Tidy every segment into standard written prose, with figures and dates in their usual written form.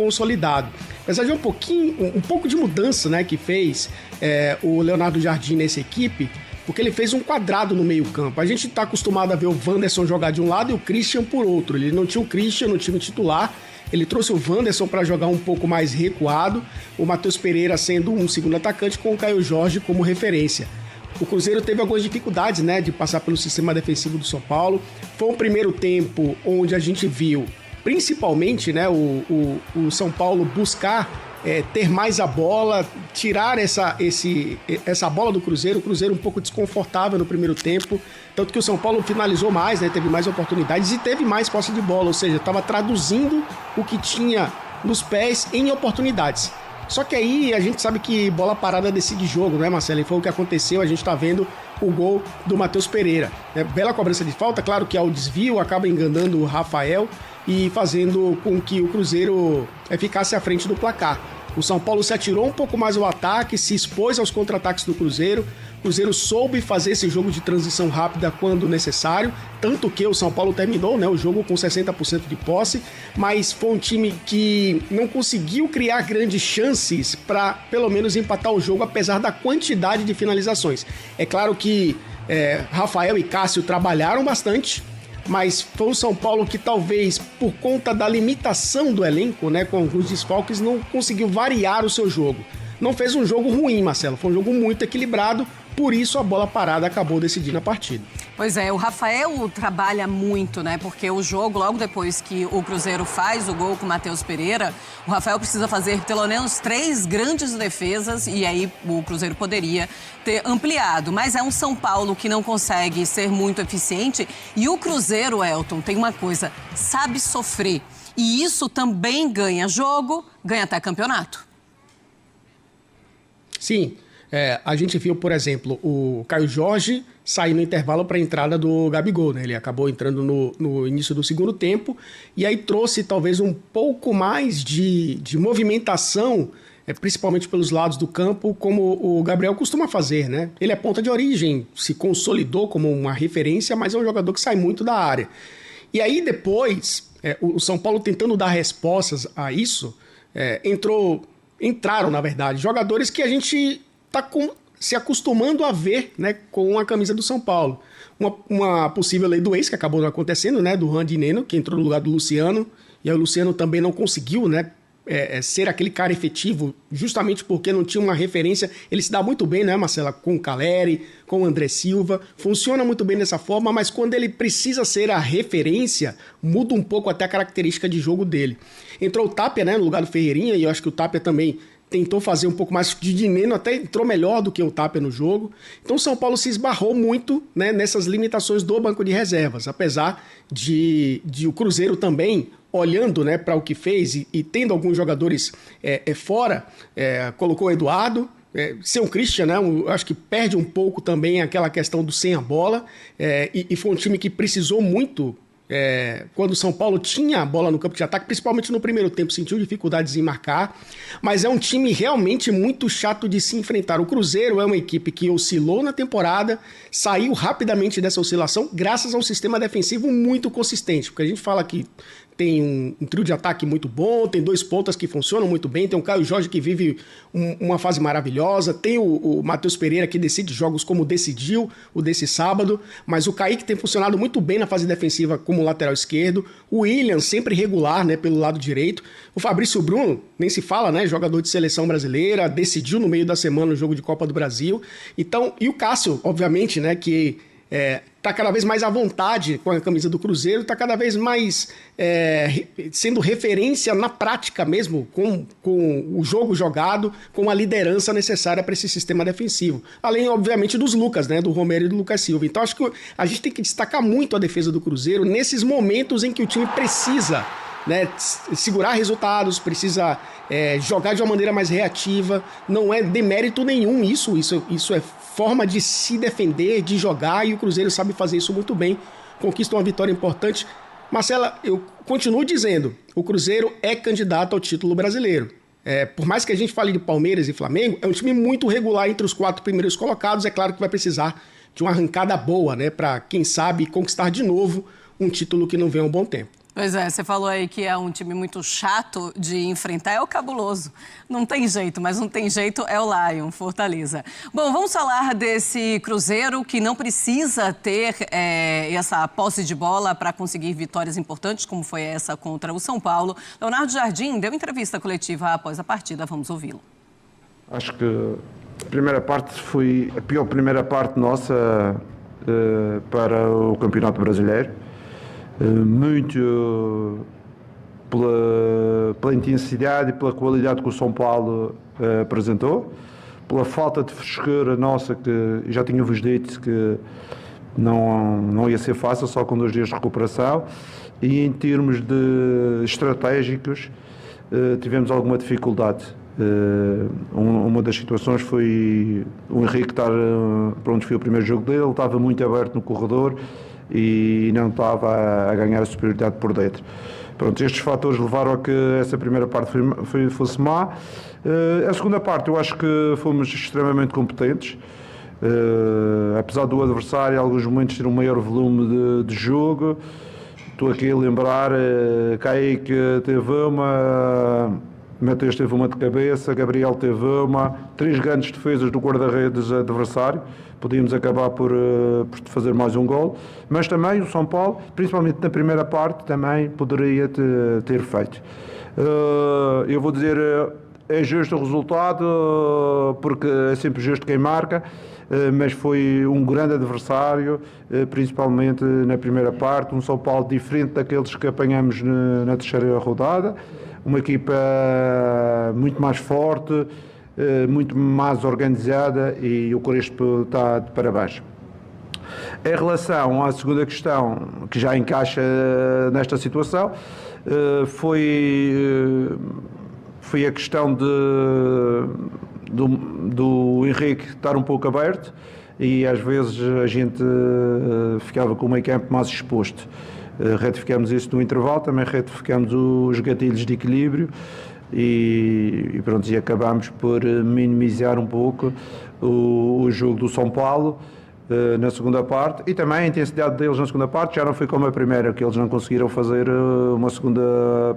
consolidado. Apesar de um pouco de mudança, né, que fez o Leonardo Jardim nessa equipe, porque ele fez um quadrado no meio campo. A gente está acostumado a ver o Wanderson jogar de um lado e o Christian por outro. Ele não tinha o Christian no time titular, ele trouxe o Wanderson para jogar um pouco mais recuado, o Matheus Pereira sendo um segundo atacante com o Caio Jorge como referência. O Cruzeiro teve algumas dificuldades, né, de passar pelo sistema defensivo do São Paulo. Foi um primeiro tempo onde a gente viu, principalmente, né, o São Paulo buscar ter mais a bola, tirar essa bola do Cruzeiro. O Cruzeiro um pouco desconfortável no primeiro tempo, tanto que o São Paulo finalizou mais, né, teve mais oportunidades e teve mais posse de bola, ou seja, estava traduzindo o que tinha nos pés em oportunidades. Só que aí a gente sabe que bola parada decide jogo, né, Marcelo? E foi o que aconteceu, a gente tá vendo o gol do Matheus Pereira. Bela cobrança de falta, claro que é o desvio, acaba enganando o Rafael e fazendo com que o Cruzeiro ficasse à frente do placar. O São Paulo se atirou um pouco mais ao ataque, se expôs aos contra-ataques do Cruzeiro. O Cruzeiro soube fazer esse jogo de transição rápida quando necessário, tanto que o São Paulo terminou, né, o jogo com 60% de posse, mas foi um time que não conseguiu criar grandes chances para pelo menos empatar o jogo, apesar da quantidade de finalizações. É claro que Rafael e Cássio trabalharam bastante, mas foi o São Paulo que talvez, por conta da limitação do elenco, né, com alguns desfalques, não conseguiu variar o seu jogo. Não fez um jogo ruim, Marcelo, foi um jogo muito equilibrado, por isso a bola parada acabou decidindo a partida. Pois é, o Rafael trabalha muito, né? Porque o jogo, logo depois que o Cruzeiro faz o gol com o Matheus Pereira, o Rafael precisa fazer pelo menos 3 grandes defesas e aí o Cruzeiro poderia ter ampliado. Mas é um São Paulo que não consegue ser muito eficiente e o Cruzeiro, Elton, tem uma coisa, sabe sofrer. E isso também ganha jogo, ganha até campeonato. Sim. A gente viu, por exemplo, o Caio Jorge sair no intervalo para a entrada do Gabigol, né? Ele acabou entrando no início do segundo tempo e aí trouxe talvez um pouco mais de movimentação, principalmente pelos lados do campo, como o Gabriel costuma fazer, né? Ele é ponta de origem, se consolidou como uma referência, mas é um jogador que sai muito da área. E aí depois, o São Paulo tentando dar respostas a isso, entraram, na verdade, jogadores que a gente está se acostumando a ver, né, com a camisa do São Paulo. Uma possível lei do ex, que acabou não acontecendo, né, do Randy Neno, que entrou no lugar do Luciano, e aí o Luciano também não conseguiu, né, ser aquele cara efetivo, justamente porque não tinha uma referência. Ele se dá muito bem, né, Marcela, com o Caleri, com o André Silva, funciona muito bem dessa forma, mas quando ele precisa ser a referência, muda um pouco até a característica de jogo dele. Entrou o Tapia, né, no lugar do Ferreirinha, e eu acho que o Tapia também tentou fazer um pouco mais de Neno, até entrou melhor do que o Tapia no jogo. Então o São Paulo se esbarrou muito, né, nessas limitações do banco de reservas, apesar de o Cruzeiro também, olhando, né, para o que fez e tendo alguns jogadores fora, colocou o Eduardo, sem o Christian, né, eu acho que perde um pouco também aquela questão do sem a bola, e foi um time que precisou muito. Quando o São Paulo tinha a bola no campo de ataque, principalmente no primeiro tempo, sentiu dificuldades em marcar, mas é um time realmente muito chato de se enfrentar. O Cruzeiro é uma equipe que oscilou na temporada, saiu rapidamente dessa oscilação graças a um sistema defensivo muito consistente, porque a gente fala que tem um trio de ataque muito bom, tem 2 pontas que funcionam muito bem, tem o Caio Jorge que vive uma fase maravilhosa, tem o Matheus Pereira que decide jogos como decidiu o desse sábado, mas o Kaique tem funcionado muito bem na fase defensiva como lateral esquerdo, o William sempre regular, né, pelo lado direito, o Fabrício Bruno, nem se fala, né, jogador de seleção brasileira, decidiu no meio da semana o jogo de Copa do Brasil, então, e o Cássio, obviamente, né, que está cada vez mais à vontade com a camisa do Cruzeiro, está cada vez mais sendo referência na prática mesmo, com o jogo jogado, com a liderança necessária para esse sistema defensivo. Além, obviamente, dos Lucas, né, do Romero e do Lucas Silva. Então, acho que a gente tem que destacar muito a defesa do Cruzeiro nesses momentos em que o time precisa, né, segurar resultados, precisa jogar de uma maneira mais reativa. Não é demérito nenhum isso é forma de se defender, de jogar, e o Cruzeiro sabe fazer isso muito bem, conquista uma vitória importante. Marcela, eu continuo dizendo, o Cruzeiro é candidato ao título brasileiro. Por mais que a gente fale de Palmeiras e Flamengo, é um time muito regular entre os 4 primeiros colocados, é claro que vai precisar de uma arrancada boa, né, para, quem sabe, conquistar de novo um título que não vem há um bom tempo. Pois é, você falou aí que é um time muito chato de enfrentar, é o Cabuloso. Não tem jeito, mas não tem jeito é o Lion, Fortaleza. Bom, vamos falar desse Cruzeiro que não precisa ter essa posse de bola para conseguir vitórias importantes, como foi essa contra o São Paulo. Leonardo Jardim deu entrevista coletiva após a partida, vamos ouvi-lo. Acho que a primeira parte foi a pior primeira parte nossa para o Campeonato Brasileiro. Muito pela intensidade e pela qualidade que o São Paulo apresentou, pela falta de frescura nossa, que já tinha-vos dito que não ia ser fácil, só com 2 dias de recuperação, e em termos de estratégicos tivemos alguma dificuldade. Uma das situações foi o Henrique estar, para onde foi o primeiro jogo dele, ele estava muito aberto no corredor e não estava a ganhar a superioridade por dentro. Pronto, estes fatores levaram a que essa primeira parte fosse má. A segunda parte eu acho que fomos extremamente competentes, apesar do adversário em alguns momentos ter um maior volume de jogo. Estou aqui a lembrar, Kaique teve uma, Mateus teve uma de cabeça, Gabriel teve uma, 3 grandes defesas do guarda-redes adversário. Podíamos acabar por fazer mais um gol, mas também o São Paulo, principalmente na primeira parte, também poderia ter feito. Eu vou dizer, é justo o resultado, porque é sempre justo quem marca, mas foi um grande adversário, principalmente na primeira parte, um São Paulo diferente daqueles que apanhamos na terceira rodada, uma equipa muito mais forte, muito mais organizada, e o Crespo está de parabéns. Em relação à segunda questão, que já encaixa nesta situação, foi a questão do Henrique estar um pouco aberto, e às vezes a gente ficava com o meio campo mais exposto. Retificamos isso no intervalo, também retificamos os gatilhos de equilíbrio, e pronto, e acabámos por minimizar um pouco o jogo do São Paulo na segunda parte, e também a intensidade deles na segunda parte já não foi como a primeira, que eles não conseguiram fazer uma segunda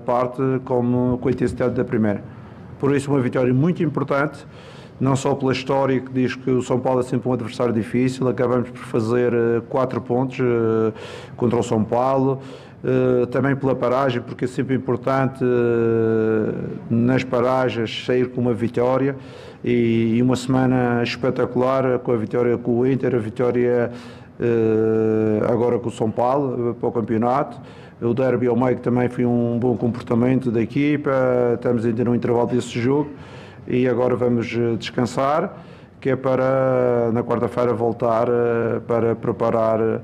parte com a intensidade da primeira. Por isso, uma vitória muito importante, não só pela história que diz que o São Paulo é sempre um adversário difícil, acabamos por fazer 4 pontos contra o São Paulo, também pela paragem, porque é sempre importante nas paragens sair com uma vitória, e uma semana espetacular com a vitória com o Inter, a vitória agora com o São Paulo para o campeonato. O derby ao meio também foi um bom comportamento da equipa, estamos ainda no intervalo desse jogo e agora vamos descansar, que é para na quarta-feira voltar para preparar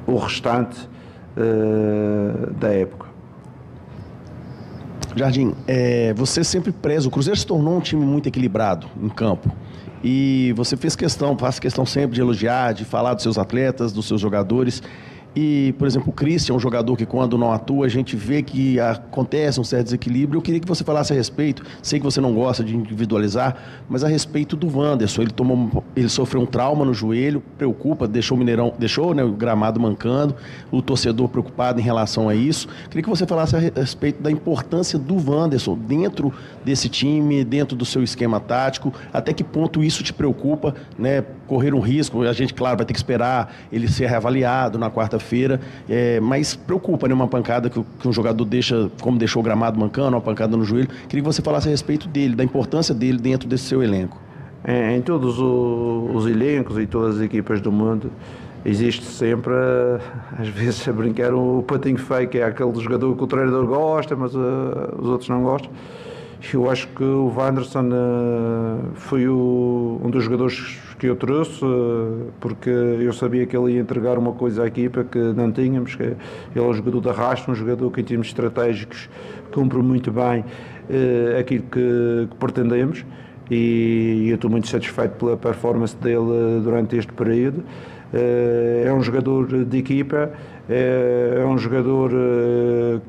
o restante da época. Jardim, você sempre preza, o Cruzeiro se tornou um time muito equilibrado em campo, e você faz questão sempre de elogiar, de falar dos seus atletas, dos seus jogadores. E, por exemplo, o Christian é um jogador que, quando não atua, a gente vê que acontece um certo desequilíbrio. Eu queria que você falasse a respeito, sei que você não gosta de individualizar, mas a respeito do Wanderson. Ele sofreu um trauma no joelho, preocupa, deixou o gramado mancando, o torcedor preocupado em relação a isso. Queria que você falasse a respeito da importância do Wanderson dentro desse time, dentro do seu esquema tático, até que ponto isso te preocupa, né? Correr um risco, a gente, claro, vai ter que esperar ele ser reavaliado na quarta-feira, mas preocupa, né? Uma pancada que um jogador deixa, como deixou o gramado mancando, uma pancada no joelho. Queria que você falasse a respeito dele, da importância dele dentro desse seu elenco. Em todos os elencos e todas as equipas do mundo existe sempre, às vezes, a brincar o patinho feio, que é aquele jogador que o treinador gosta, mas os outros não gostam. Eu acho que o Wanderson foi um dos jogadores que eu trouxe, porque eu sabia que ele ia entregar uma coisa à equipa que não tínhamos, que ele é um jogador de arrasto, um jogador que em termos estratégicos cumpre muito bem aquilo que pretendemos, e eu estou muito satisfeito pela performance dele durante este período. É um jogador de equipa, É um jogador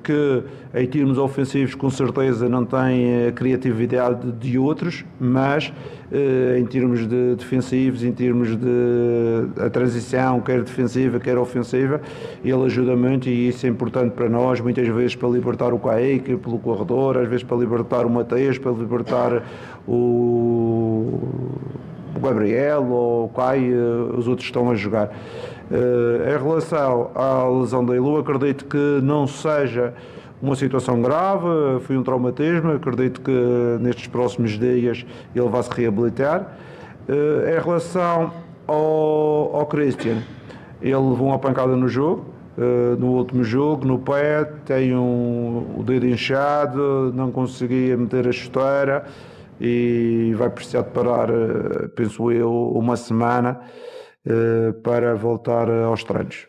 que, em termos ofensivos, com certeza não tem a criatividade de outros, mas em termos de defensivos, em termos de a transição, quer defensiva, quer ofensiva, ele ajuda muito e isso é importante para nós, muitas vezes para libertar o Kaique pelo corredor, às vezes para libertar o Mateus, para libertar o Gabriel ou o Caio, os outros estão a jogar. Em relação à lesão da Ilu, acredito que não seja uma situação grave, foi um traumatismo, acredito que nestes próximos dias ele vai se reabilitar. Em relação ao Christian, ele levou uma pancada no jogo, no último jogo, no pé, tem o dedo inchado, não conseguia meter a chuteira e vai precisar de parar, penso eu, uma semana para voltar aos treinos.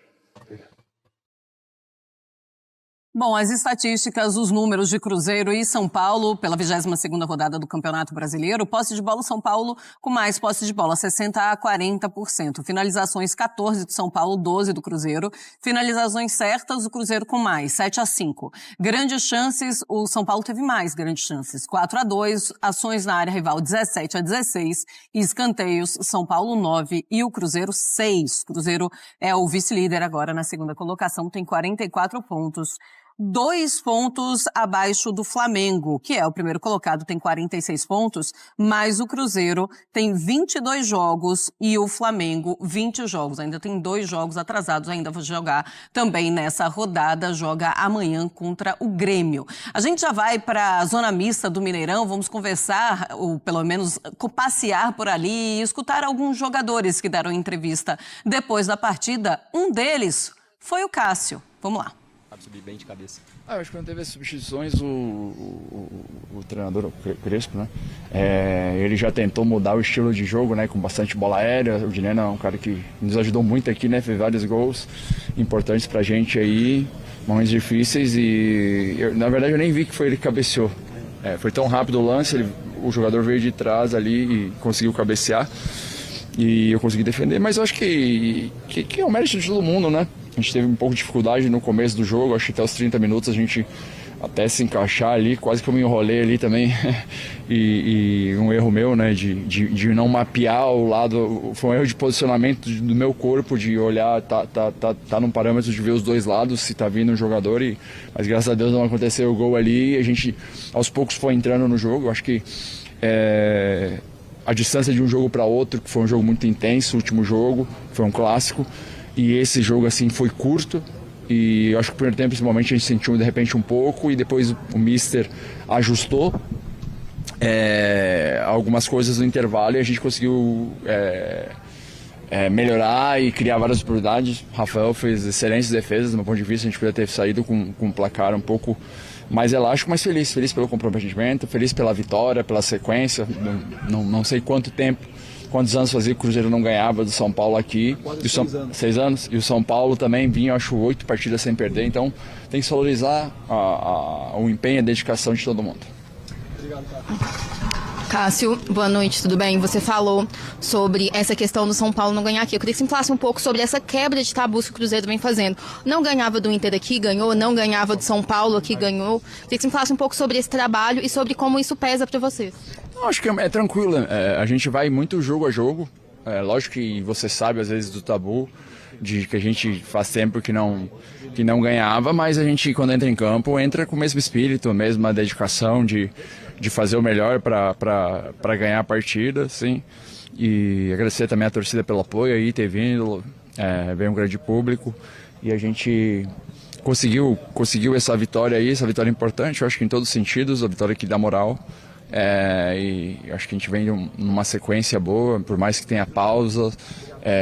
Bom, as estatísticas, os números de Cruzeiro e São Paulo pela 22ª rodada do Campeonato Brasileiro. Posse de bola, São Paulo com mais posse de bola, 60% a 40%. Finalizações, 14 do São Paulo, 12 do Cruzeiro. Finalizações certas, o Cruzeiro com mais, 7-5. Grandes chances, o São Paulo teve mais grandes chances, 4-2. Ações na área rival, 17-16. E escanteios, São Paulo 9 e o Cruzeiro 6. Cruzeiro é o vice-líder agora na segunda colocação, tem 44 pontos. 2 pontos abaixo do Flamengo, que é o primeiro colocado, tem 46 pontos, mas o Cruzeiro tem 22 jogos e o Flamengo 20 jogos. Ainda tem 2 jogos atrasados, ainda vou jogar também nessa rodada, joga amanhã contra o Grêmio. A gente já vai para a zona mista do Mineirão, vamos conversar, ou pelo menos passear por ali e escutar alguns jogadores que deram entrevista depois da partida. Um deles foi o Cássio. Vamos lá. Subir bem de cabeça. Eu acho que quando teve as substituições, o treinador, o Crespo, né? Ele já tentou mudar o estilo de jogo, né? Com bastante bola aérea. O Dineno é um cara que nos ajudou muito aqui, né? Fez vários gols importantes pra gente aí, momentos difíceis na verdade eu nem vi que foi ele que cabeceou. Foi tão rápido o lance, o jogador veio de trás ali e conseguiu cabecear. E eu consegui defender, mas eu acho que é um mérito de todo mundo, né? A gente teve um pouco de dificuldade no começo do jogo, acho que até os 30 minutos a gente até se encaixar ali, quase que eu me enrolei ali também. e um erro meu, né, de não mapear o lado, foi um erro de posicionamento do meu corpo, de olhar, tá num parâmetro de ver os dois lados, se tá vindo um jogador, mas graças a Deus não aconteceu o gol ali, e a gente aos poucos foi entrando no jogo. Eu acho que a distância de um jogo para outro, que foi um jogo muito intenso, o último jogo, foi um clássico, e esse jogo assim foi curto, e eu acho que no primeiro tempo principalmente a gente sentiu de repente um pouco, e depois o Mister ajustou algumas coisas no intervalo e a gente conseguiu melhorar e criar várias oportunidades. O Rafael fez excelentes defesas, do meu ponto de vista a gente poderia ter saído com um placar um pouco mais elástico, mas feliz pelo comprometimento, feliz pela vitória, pela sequência. Não sei quantos anos fazia que o Cruzeiro não ganhava do São Paulo aqui. 6 anos. E o São Paulo também vinha, acho, 8 partidas sem perder. Então tem que valorizar o empenho e a dedicação de todo mundo. Obrigado, cara. Cássio, boa noite, tudo bem? Você falou sobre essa questão do São Paulo não ganhar aqui. Eu queria que você me falasse um pouco sobre essa quebra de tabus que o Cruzeiro vem fazendo. Não ganhava do Inter aqui, ganhou. Não ganhava do São Paulo aqui, ganhou. Eu queria que você me falasse um pouco sobre esse trabalho e sobre como isso pesa para vocês. Eu acho que é tranquilo. A gente vai muito jogo a jogo. Lógico que você sabe, às vezes, do tabu, que a gente faz tempo que não ganhava, mas a gente, quando entra em campo, entra com o mesmo espírito, a mesma dedicação de fazer o melhor para ganhar a partida, assim. E agradecer também a torcida pelo apoio aí, ter vindo, veio um grande público, e a gente conseguiu essa vitória aí, essa vitória importante, eu acho que em todos os sentidos, a vitória que dá moral. E acho que a gente vem numa sequência boa, por mais que tenha pausa.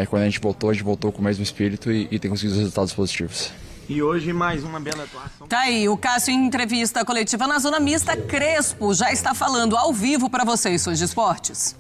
Quando a gente voltou com o mesmo espírito e tem conseguido resultados positivos. E hoje mais uma bela atuação. Tá aí, o Cássio em entrevista coletiva na Zona Mista. Crespo já está falando ao vivo para vocês, fãs de esportes.